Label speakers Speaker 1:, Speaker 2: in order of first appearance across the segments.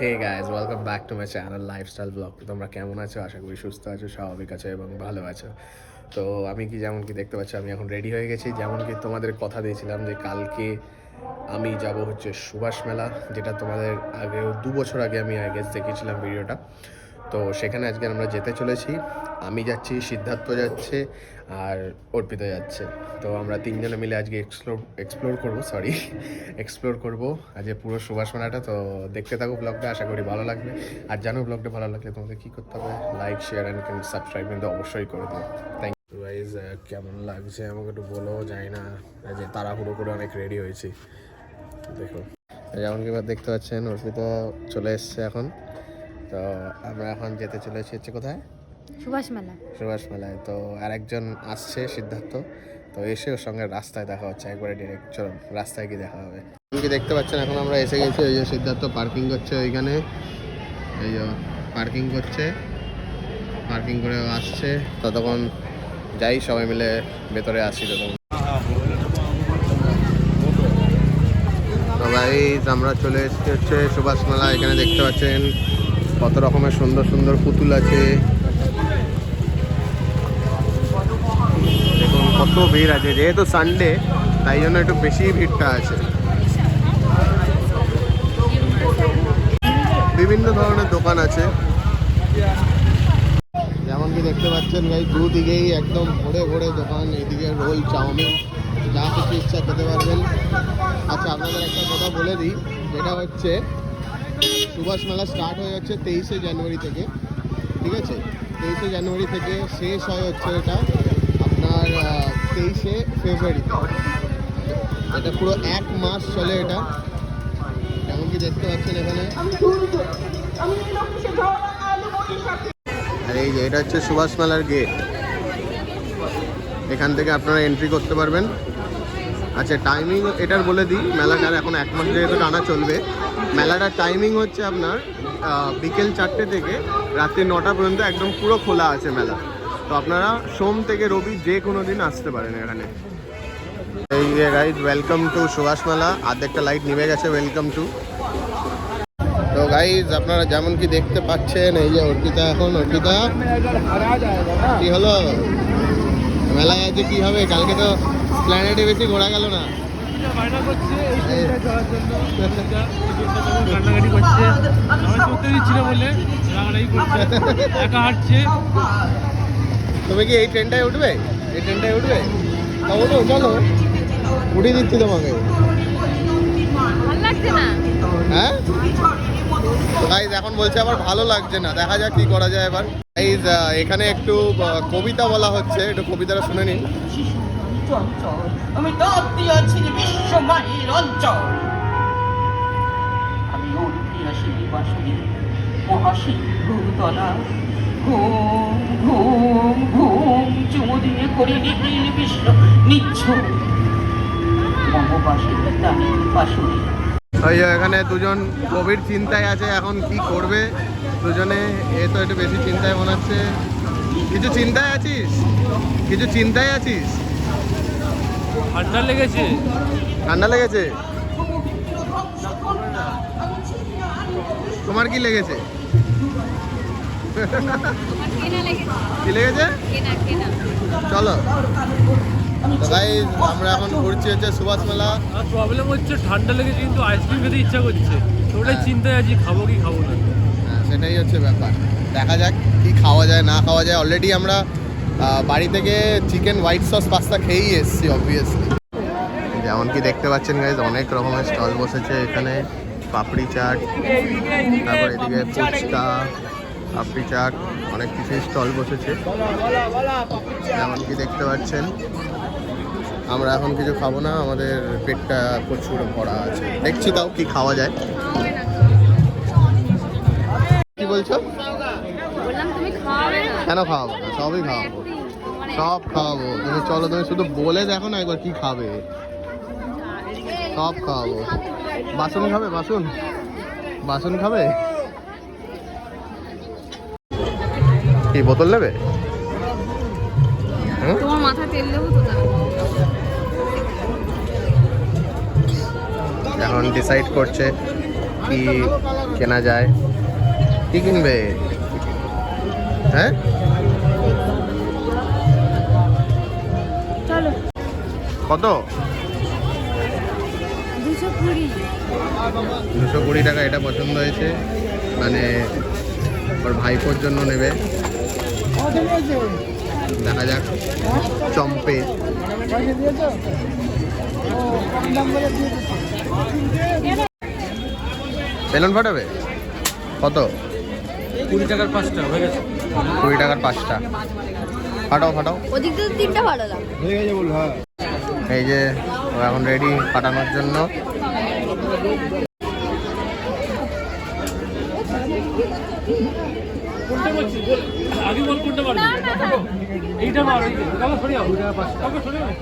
Speaker 1: Hey guys welcome back to my channel lifestyle vlog. তোমরা কেমন আছো? আশা করি সুস্থ আছো, স্বাভাবিক আছো এবং ভালো আছো। তো আমি যেমন কি দেখতে পাচ্ছি, আমি এখন রেডি হয়ে গেছি। যেমন কি তোমাদের কথা দিয়েছিলাম যে কালকে আমি যাব হচ্ছে সুভাষ মেলা, যেটা তোমাদের আগেও 2 বছর আগে আমি দেখেছিলাম ভিডিওটা। তো সেখানে আজকে আমরা যেতে চলেছি। আমি যাচ্ছি, সিদ্ধার্থ যাচ্ছে আর অর্পিতা যাচ্ছে। তো আমরা তিনজনে মিলে আজকে এক্সপ্লোর করবো আজকে পুরো সুভাষ মেলাটা। তো দেখতে থাকো ব্লগটা, আশা করি ভালো লাগবে। আর জানো ব্লগটা ভালো লাগলে তোমাদের কী করতে হবে, লাইক শেয়ার অ্যান্ড সাবস্ক্রাইব কিন্তু অবশ্যই করে দিও। Thank you guys. কেমন লাগছে আমাকে একটু বলো, যাই না যে তাড়াহুড়ো করে অনেক রেডি হয়েছি। দেখো যেমন কি এবার দেখতে পাচ্ছেন, অর্পিতা চলে এসছে এখন। তো আমরা এখন যেতে চলেছি হচ্ছে কোথায়,
Speaker 2: সুভাষ
Speaker 1: মেলায়। তো আরেকজন আসছে, সিদ্ধার্থ। তো এসে ওর সঙ্গে রাস্তায় দেখা হচ্ছে, একবারে ডিরেক্ট। চলো রাস্তায় কি দেখা হবে। কি দেখতে পাচ্ছেন, এখন আমরা এসে গেছি। ওই যে সিদ্ধার্থ পার্কিং করছে ওইখানে, এই যে পার্কিং করে আসছে। ততক্ষণ যাই সবাই মিলে ভেতরে আসি। ততক্ষণ তো গাইস আমরা চলে এসেছি হচ্ছে সুভাষ মেলা। এখানে দেখতে পাচ্ছেন কত রকমের সুন্দর সুন্দর পুতুল আছে। দেখুন কত ভিড় আছে, যেহেতু সানডে তাই জন্য একটু বেশি ভিড়টা আছে। বিভিন্ন ধরনের দোকান আছে, যেমন কি দেখতে পাচ্ছেন গাইস, দুদিকেই একদম ভরে ভরে দোকান। এইদিকে রোল, চাউমিন, যা কিছু ইচ্ছা খেতে পারবেন। আচ্ছা আপনাদের একটা কথা বলে দিই, যেটা হচ্ছে সুভাষ মেলা স্টার্ট হয়ে যাচ্ছে 23শে জানুয়ারি থেকে, ঠিক আছে? 23শে জানুয়ারি থেকে শেষ হয় হচ্ছে এটা আপনার 23শে ফেব্রুয়ারিতে। এটা পুরো 1 মাস চলে এটা, যেমন কি দেখতে পাচ্ছেন এখানে। আর এই যে এটা হচ্ছে সুভাষ মেলার গেট, এখান থেকে আপনারা এন্ট্রি করতে পারবেন। আচ্ছা টাইমিং এটার বলে দিই, মেলাটার এখন 1 মাস যেহেতু টানা চলবে, মেলাটার টাইমিং হচ্ছে আপনার বিকেল 4টে থেকে রাত্রি 9টা পর্যন্ত একদম পুরো খোলা আছে মেলা। তো আপনারা সোম থেকে রবি যে কোনো দিন আসতে পারেন এখানে। এই যে গাইজ, ওয়েলকাম টু সুভাষ মেলা। আর্ধেকটা লাইট নিভে গেছে, ওয়েলকাম টু। তো গাইজ আপনারা যেমন কি দেখতে পাচ্ছেন, এই যে অর্পিতা এখন। অর্পিতা কি হলো, মেলায় আজকে কি হবে? কালকে তো প্ল্যানেটে বেশি ঘোরা গেল না। তুমি কি এই ট্রেনটায় উঠবে? ওঠো, চলো উঠিয়ে দিচ্ছি তোমাকে। হ্যাঁ তো গাইজ এখন বলছে আবার ভালো লাগছে না, দেখা যাক কি করা যায় এবার। গাইজ এখানে একটু কবিতা বলা হচ্ছে, একটু কবিতাটা শুনে নিন।
Speaker 3: আমি দিয়েছি বিশ্বমায়ের অঞ্চল, আমি উঠি বাসুরি মহাশী ভূতলা, ঘুম ঘুম ঘুম চুমু দিয়ে করে নিখিল বিশ্ব নিচ্ছ মমবাসীর দানি বাসুরি।
Speaker 1: ওই এখানে দুজন কোভিড চিন্তায় আছে, এখন কি করবে দুজনে। এ তো একটু বেশি চিন্তায় মনে হচ্ছে। কিছু চিন্তায় আছিস?
Speaker 4: ঠান্ডা লেগেছে।
Speaker 1: তোমার কি লেগেছে? কি লেগেছে? চলো তো গাইস আমরা এখন ঘুরছি হচ্ছে সুভাষ মেলা।
Speaker 4: আর প্রবলেম হচ্ছে ঠান্ডা লেগেছে, কিন্তু আইসক্রিম খেতে ইচ্ছা করছে। ওটাই চিন্তায় আছি, খাবো কি খাবো না।
Speaker 1: হ্যাঁ সেটাই হচ্ছে ব্যাপার, দেখা যাক কি খাওয়া যায় না খাওয়া যায়। অলরেডি আমরা বাড়ি থেকে চিকেন হোয়াইট সস পাস্তা খেয়েই এসেছি অবভিয়াসলি। যেমন কি দেখতে পাচ্ছেন গাইজ, অনেক রকমের স্টল বসেছে এখানে। পাপড়ি চাট, তারপর এদিকে ফুচকা, পাপড়ি চাট, অনেক কিছুই স্টল বসেছে। যেমন কি দেখতে পাচ্ছেন, আমরা এখন কিছু খাবো না, আমাদের পেটটা প্রচুর ভরা আছে। দেখছি তাও কি খাওয়া যায়। কি বলছো? কেন খাওয়াবো না? সবই খাওয়াবো, সব খাওয়াবো। তুমি চলো, তুমি শুধু বলে দেখো না একবার কি খাবে, সব খাওয়াবো। বাসন খাবে? বাসন খাবে? কি বোতল নেবে?
Speaker 2: তোমার মাথা তেল দেবো তো।
Speaker 1: এখন ডিসাইড করছে কি কেনা যায়। কি কিনবে? হ্যাঁ
Speaker 2: চলো
Speaker 1: কত? 220 টাকা। এটা পছন্দ হয়েছে, মানে ওর ভাইপোর জন্য নেবে। দেখা যাক। চম্পে বেলুন ফাটাবে কত?
Speaker 4: 20 টাকার 5টা হয়ে গেছে।
Speaker 1: 20 টাকার 5টা। ফাটাও ফাটাও।
Speaker 2: ওদিক থেকে 3টা ফাটালাম।
Speaker 1: এই যে ও এখন রেডি ফাটানোর জন্য।
Speaker 4: কোনটা মারছিস বল, আগে বল কোনটা মারবি? এইটা মার, এই যে কাকা সরে যাও, 2 টাকা 5 টাকা সরে যাও।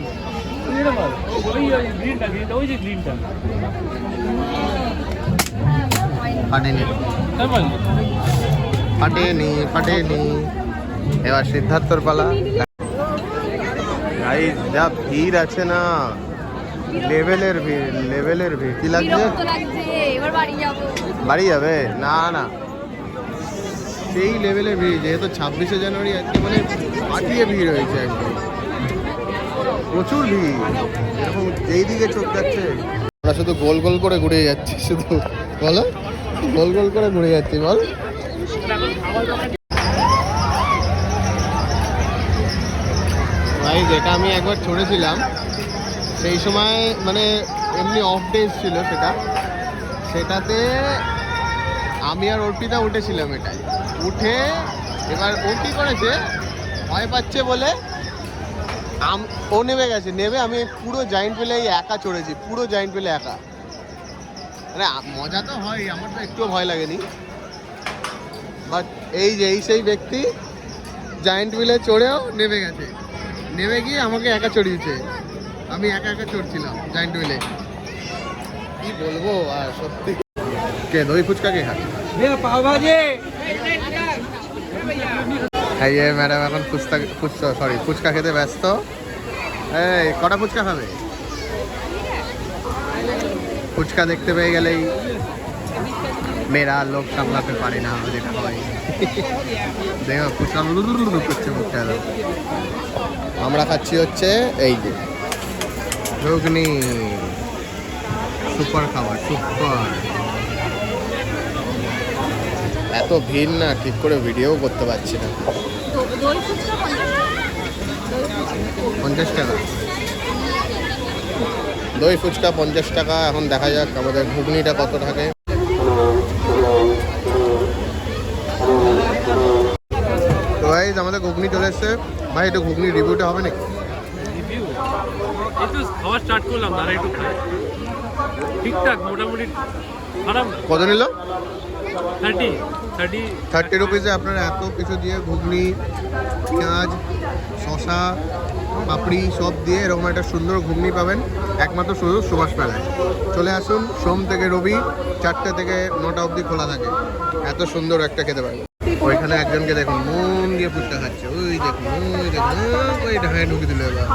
Speaker 4: তুই এটা মার, ওই গ্রিনটা, ওই যে গ্রিনটা।
Speaker 1: ফাটেনি
Speaker 4: তাই বল।
Speaker 1: ফাটেনি। এবার সিদ্ধার্থর পালা। ভাই যা ভিড় আছে না, লেভেলের ভিড়। কি লাগছে?
Speaker 2: বিরক্ত লাগছে, এবার বাড়ি যাবো।
Speaker 1: বাড়ি যাবে? না না, সেই লেভেলের ভিড়। যেহেতু 26শে জানুয়ারি আজকে, মানে ফাটিয়ে ভিড় হয়েছে একদম, প্রচুর ভিড়। এরকম যেই দিকে চোখ যাচ্ছে আমরা শুধু গোল গোল করে ঘুরে যাচ্ছি। শুধু বলো, গোল গোল করে ঘুরে যাচ্ছি বল। ভাই যেটা আমি একবার ছড়েছিলাম সেই সময়, মানে এমনি অফ ডেজ ছিল সেটাতে আমি আর অর্পিতা উঠেছিলাম। এটাই উঠে এবার ও কি করেছে, ভয় পাচ্ছে বলে ও নেমে গেছে। নেমে আমি পুরো জায়েন্ট পেলে একা চড়েছি, পুরো জায়েন্ট পেলে একা। মানে মজা তো হয়, আমার তো একটুও ভয় লাগেনি। বাট এই সেই ব্যক্তি জায়েন্ট হুইলে চড়েও নেমে গেছে। নেমে গিয়ে আমাকে একা চড়িয়েছে, আমি একা চড়ছিলাম জায়েন্ট হুইলে। কি বলবো আর, সত্যি। কে দই ফুচকা কে খাচ্ছে? এই যে ম্যাডাম এখন ফুচকা খেতে ব্যস্ত। এই কটা ফুচকা খাবে? ফুচকা দেখতে পেয়ে গেলেই মেয়েরা লোক সামলাতে পারে না, যেটা হয়। দেখো ফুচকা করছে মুখটা। আমরা খাচ্ছি হচ্ছে এই যে ঘুগনি, সুপার খাবার, সুপার। এত ভিড় না, ঠিক করে ভিডিও করতে পারছি না।
Speaker 2: দই ফুচকা
Speaker 1: 50 টাকা দই ফুচকা, 50 টাকা। এখন দেখা যাক আমাদের ঘুগনিটা কত থাকে। তো ভাই আমাদের ঘুগনি চলে এসছে। ভাই একটু ঘুগনি রিভিউটা হবে নাকি?
Speaker 4: রিভিউ একটু খাওয়া স্টার্ট করলাম, তারা একটু খাই। ঠিকঠাক, মোটামুটি খারাপ না।
Speaker 1: কত নিল?
Speaker 4: 30
Speaker 1: রুপিসে আপনারা এত কিছু দিয়ে ঘুগনি, পেঁয়াজ, শশা, পাপড়ি সব দিয়ে এরকম একটা সুন্দর ঘুগনি পাবেন একমাত্র শুধু সুভাষ মেলায়। চলে আসুন, সোম থেকে রবি 4টে থেকে 9টা অবধি খোলা থাকে। এত সুন্দর একটা খেতে পারবেন। ওইখানে একজনকে দেখুন মন দিয়ে ফুচকা খাচ্ছে। ওই দেখুন ওই ঢাকায় ঢুকে দিল এবার।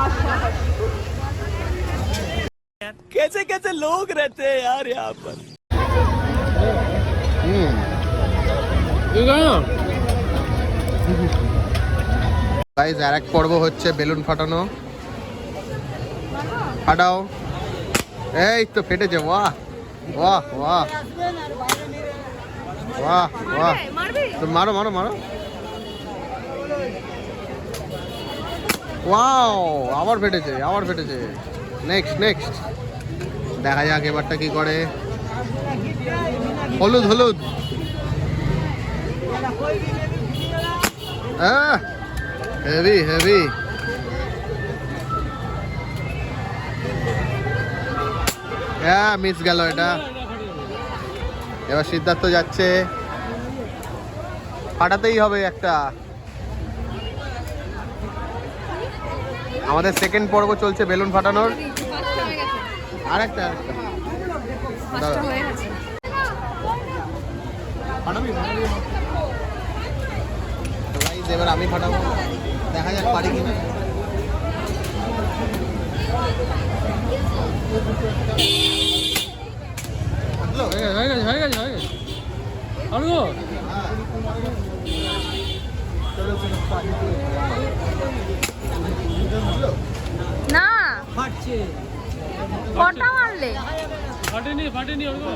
Speaker 5: कैसे कैसे लोग रहते हैं यार यहाँ पर।
Speaker 1: গাইস আর এক পর্ব হচ্ছে বেলুন ফাটানো। ফাটাও। এই তো ফেটেছে। বাহ বাহ বাহ বাহ বাহ। তো মারো মারো মারো। ওয়াও, আবার ফেটেছে। নেক্সট দেখা যাক এবারটা কি করে। হলুদ হেভি। হ্যাঁ মিস গেল এটা। এবার সিদ্ধার্থ যাচ্ছে, ফাটাতেই হবে একটা। আমাদের সেকেন্ড পর্ব চলছে বেলুন ফাটানোর। আরেকটা দাদা ফাটাবি? তো ভাই এবার আমি ফাটাবো, দেখা যাক পারি কিনা। কাটলো?
Speaker 4: হয়ে গেছে আর গো
Speaker 2: না কটা মারলে?
Speaker 4: ফাটেনি আর গো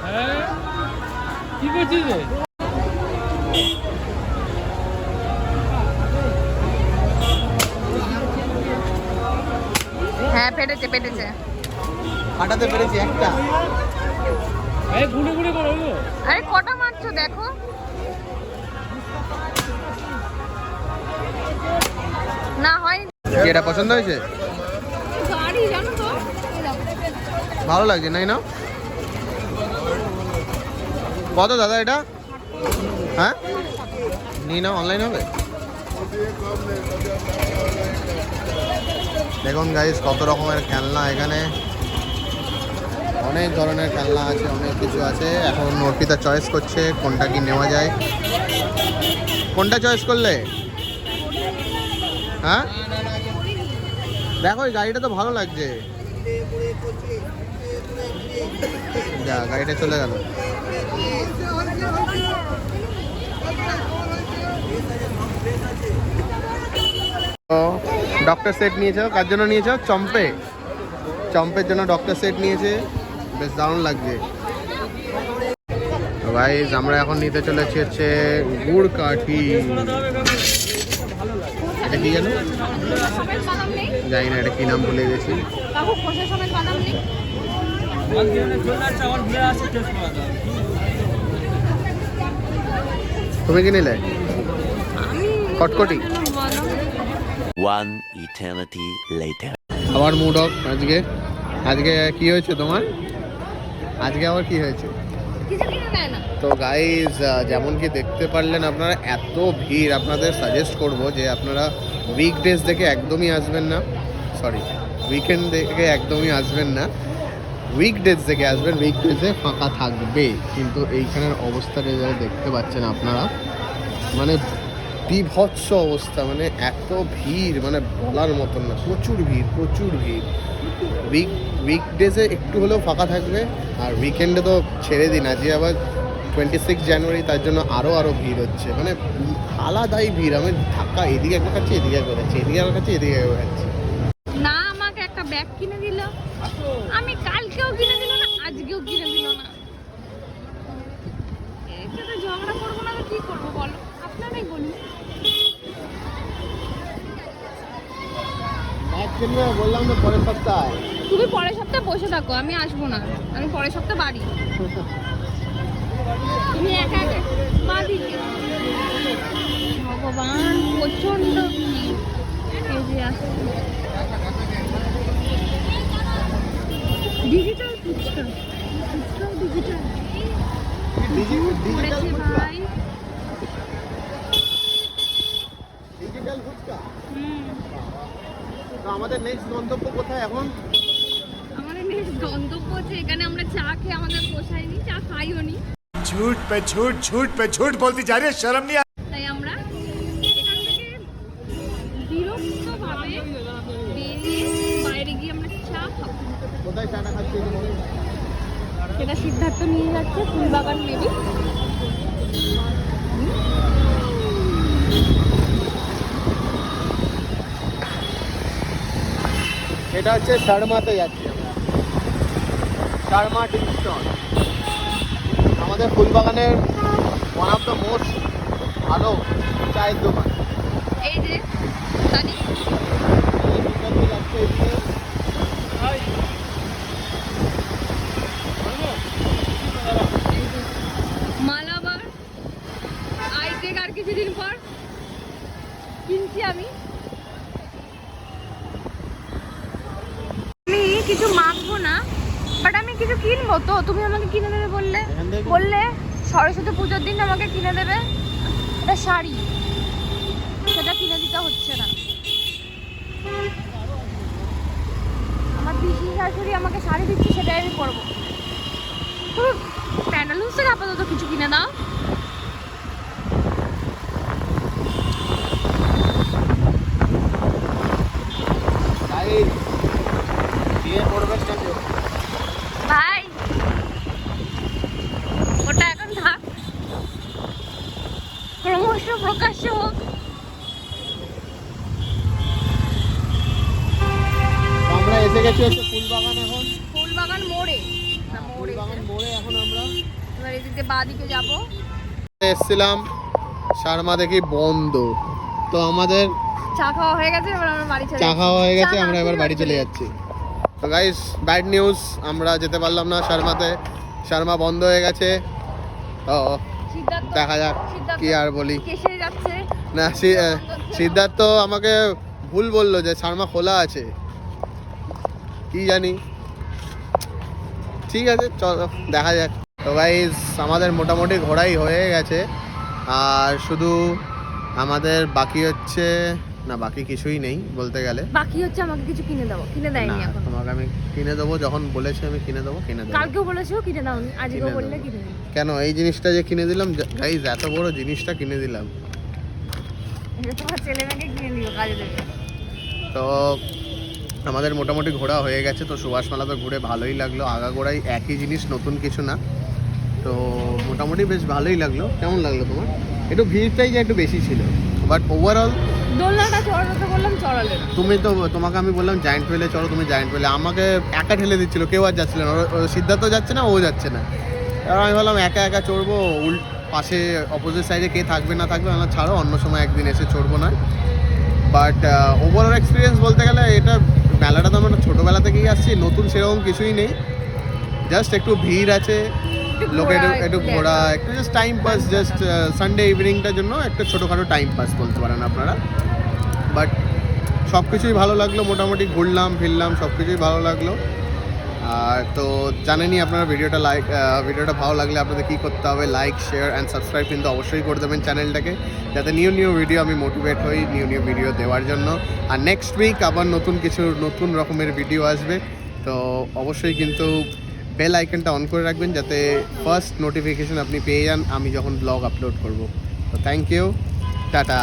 Speaker 4: হ্যাঁ কি করছিস রে?
Speaker 2: হ্যাঁ পেটেছে
Speaker 1: ফাটাতে পেরেছি একটা।
Speaker 4: এই গুনে করো গো।
Speaker 2: আরে কটা মারছো দেখো। না হয়
Speaker 1: কি এটা পছন্দ হয়েছে?
Speaker 2: গাড়ি জানো তো
Speaker 1: ভালো লাগছে নাই না? কত দাদা এটা? হ্যাঁ নিয়ে নাও, অনলাইন হবে। দেখুন গাইস কত রকমের খেলনা এখানে, অনেক ধরনের খেলনা আছে, অনেক কিছু আছে। এখন অর্পিতা চয়েস করছে কোনটা কি নেওয়া যায়। কোনটা চয়েস করলে? হ্যাঁ দেখো এই গাড়িটা তো ভালো লাগছে। যা গাড়িটা চলে গেল। ডক্টর সেট নিয়েছো, কার জন্য নিয়েছো? চম্পের জন্য ডক্টর সেট নিয়েছে, বেশ দারুণ লাগছে। গাইস আমরা এখন নিতে চলেছি হচ্ছে গুড় কাঠি। এটা কি জানো? জানি না এটা কি নাম, ভুলে গেছি। তুমি কি নিলে? কটকটি।
Speaker 5: One eternity later.
Speaker 1: আবার মুড অফ আজকে। আজকে কি হয়েছে তোমার? আজকে আবার কি হয়েছে?
Speaker 2: কিছু কিনে দেয় না।
Speaker 1: তো গাইজ যেমন কি দেখতে পারলেন আপনারা, এত ভিড়। আপনাদের সাজেস্ট করব যে আপনারা উইকডেজ দেখে একদমই আসবেন না, সরি উইকেন্ড দেখে একদমই আসবেন না, উইকডেজ দেখে আসবেন। উইকডেজে ফাঁকা থাকবে, কিন্তু এইখানের অবস্থাটা যা দেখতে পাচ্ছেন আপনারা, মানে বিভৎস অবস্থা, মানে এত ভিড় মানে বলার মতন না। প্রচুর ভিড়। উইকডেজে একটু হলেও ফাঁকা থাকবে, আর উইকেন্ডে তো ছেড়ে দিন। আজকে আবার 26 জানুয়ারি, তার জন্য আরও ভিড় হচ্ছে, মানে আলাদাই ভিড়। আমি ধাক্কা এদিকে একবার খাচ্ছি, এদিকে একবার খাচ্ছি, এদিকে একবার খাচ্ছি, এদিকে একবার খাচ্ছি।
Speaker 2: না আমাকে একটা ব্যাগ কিনে দিল, আমি কালকেও কিনে দিল না, আজকেও কিনে দিল না। এর সাথে ঝগড়া করবো না তো কি করবো বলো, আপনারাই বলুন।
Speaker 1: বললাম তো পরের সপ্তাহে।
Speaker 2: তুমি পরের সপ্তাহে বসে থাকো, আমি আসবো না, আমি পরের সপ্তাহে বাড়ি। তুমি একা বাড়ি। ভগবান প্রচন্ড ডিজিটাল ফুচকা, করেছে ভাই।
Speaker 1: ডিজিটাল ফুচকা। তো আমাদের নেক্সট গন্তব্য কোথায় এখন?
Speaker 2: আমাদের নেক্সট গন্তব্য হচ্ছে এখানে আমরা চা খেয়ে আমাদের পোষায়নি, চা খাইও নি।
Speaker 6: झूठ पे झूठ बोलती जा रही है, शर्म नहीं।
Speaker 2: তাই আমরা এখান থেকে বিরক্তভাবে বেরিয়ে বাইরে গিয়ে আমরা চা খাবো।
Speaker 1: কোথায় চাটা খাচ্ছি?
Speaker 2: সেটা সিদ্ধার্থ নিয়ে যাচ্ছে ফুলবাগান মেবি।
Speaker 1: এটা হচ্ছে শর্মাতে যাচ্ছি, শর্মা টি স্টল, আমাদের ফুলবাগানের ওয়ান অফ দ্য মোস্ট ভালো চায়ের দোকান।
Speaker 2: এই যে সানি মালাবার আইটেক আর কিছুদিন পর কিনছি আমি। কিছু মাখবো না, বাট আমি কিছু কিনবো। তো তুমি আমাকে কিনে দেবে বললে সরস্বতী পুজোর দিন আমাকে কিনে দেবে একটা শাড়ি, সেটা কিনে দিতে হচ্ছে না। আমার পিসি শাশুড়ি আমাকে শাড়ি দিচ্ছে, সেটাই আমি করবো। তুমি প্যান্ডালুস থেকে আপাতত কিছু কিনে দাও।
Speaker 1: বিয়ে করবেন ফুলবাগান এখন
Speaker 2: ফুলবাগান মোড়ে না মোড়ে
Speaker 1: ফুলবাগান মোড়ে এখন আমরা
Speaker 2: এবার এদিক দিয়ে বাঁ দিকে যাবো।
Speaker 1: এসেছিলাম, শর্মা দেখি বন্ধ, তো আমাদের
Speaker 2: চা খাওয়া হয়ে গেছে, এবার আমরা বাড়ি চলে
Speaker 1: চা
Speaker 2: যাচ্ছি।
Speaker 1: খাওয়া হয়ে গেছে,
Speaker 2: চা না,
Speaker 1: আমরা এবার
Speaker 2: ফুল
Speaker 1: বাড়ি চলে
Speaker 2: চলে
Speaker 1: যাচ্ছি। তো গাইস ব্যাড নিউজ, আমরা যেতে পারলাম না শর্মাতে, শর্মা বন্ধ হয়ে গেছে। ও
Speaker 2: সিদ্ধার্থ
Speaker 1: দেখা যাক
Speaker 2: সিদ্ধার্থ
Speaker 1: কি আর বলি।
Speaker 2: কেসে যাচ্ছে।
Speaker 1: না সিদ্ধার্থ আমাকে ভুল বললো যে শর্মা খোলা আছে, কি জানি। ঠিক আছে চলো দেখা যাক। তো গাইস আমাদের মোটামুটি ঘোরাই হয়ে গেছে, আর শুধু আমাদের বাকি হচ্ছে, না বাকি কিছুই নেই বলতে গেলে।
Speaker 2: বাকি হচ্ছে আমাকে কিছু কিনে দাও, কিনে দেয়নি
Speaker 1: না,
Speaker 2: এখন।
Speaker 1: তোমাকে আমি কিনে দেবো, যখন বলেছি আমি কিনে দেবো কিনে দেবো।
Speaker 2: কালকেও বলেছো কিনে দাও, আজকেও
Speaker 1: কিনে
Speaker 2: বললে
Speaker 1: দেবো।
Speaker 2: কিনে দাও।
Speaker 1: কেন এই জিনিসটা যে কিনে দিলাম গাইস, এত বড় জিনিসটা কিনে দিলাম,
Speaker 2: এটা তোমার ছেলে মেয়েকে কিনে দিও, কাজে দেবে।
Speaker 1: তো আমাদের মোটামুটি ঘোরা হয়ে গেছে। তো সুভাষ মেলা তো ঘুরে ভালোই লাগলো, আগাগোড়াই একই জিনিস, নতুন কিছু না। তো মোটামুটি বেশ ভালোই লাগলো। কেমন লাগলো তোমার? একটু ভিড়টাই যে একটু বেশি ছিল, বাট ওভারঅল
Speaker 2: দোলনাটা চড়াতে বললাম, চড়ালে না।
Speaker 1: তুমি তো, তোমাকে আমি বললাম জায়েন্ট হুইলে চলো, তুমি জায়েন্ট হুইলে আমাকে একা ঠেলে দিচ্ছিল, কেউ আর যাচ্ছিল না। সিদ্ধার্থ যাচ্ছে না, ও যাচ্ছে না, এবার আমি বললাম একা একা চড়বো, পাশে অপোজিট সাইডে কে থাকবে না থাকবে, আমার ছাড়ো অন্য সময় একদিন এসে চড়বো না। বাট ওভারঅল এক্সপিরিয়েন্স বলতে গেলে এটা মেলাটা তো আমরা ছোটোবেলা থেকেই আসছি, নতুন সেরকম কিছুই নেই, জাস্ট একটু ভিড় আছে, লোকে একটু ঘোরা, একটু just time pass, just Sunday ইভিনিংটার জন্য একটা ছোটোখাটো টাইম পাস বলতে পারেন আপনারা। বাট সব কিছুই ভালো লাগলো, মোটামুটি ঘুরলাম ফিরলাম, সব কিছুই ভালো লাগলো। আর তো জানেনই আপনারা, ভিডিওটা ভালো লাগলে আপনাদের কী করতে হবে, লাইক শেয়ার অ্যান্ড সাবস্ক্রাইব কিন্তু অবশ্যই করে দেবেন চ্যানেলটাকে, যাতে নিউ ভিডিও আমি মোটিভেট হই নিউ ভিডিও দেওয়ার জন্য। আর নেক্সট উইক আবার নতুন রকমের ভিডিও আসবে, তো অবশ্যই কিন্তু বেল আইকনটা অন করে রাখবেন, যাতে ফার্স্ট নোটিফিকেশন আপনি পেয়ে যান আমি যখন ব্লগ আপলোড করব। তো থ্যাংক ইউ, টাটা।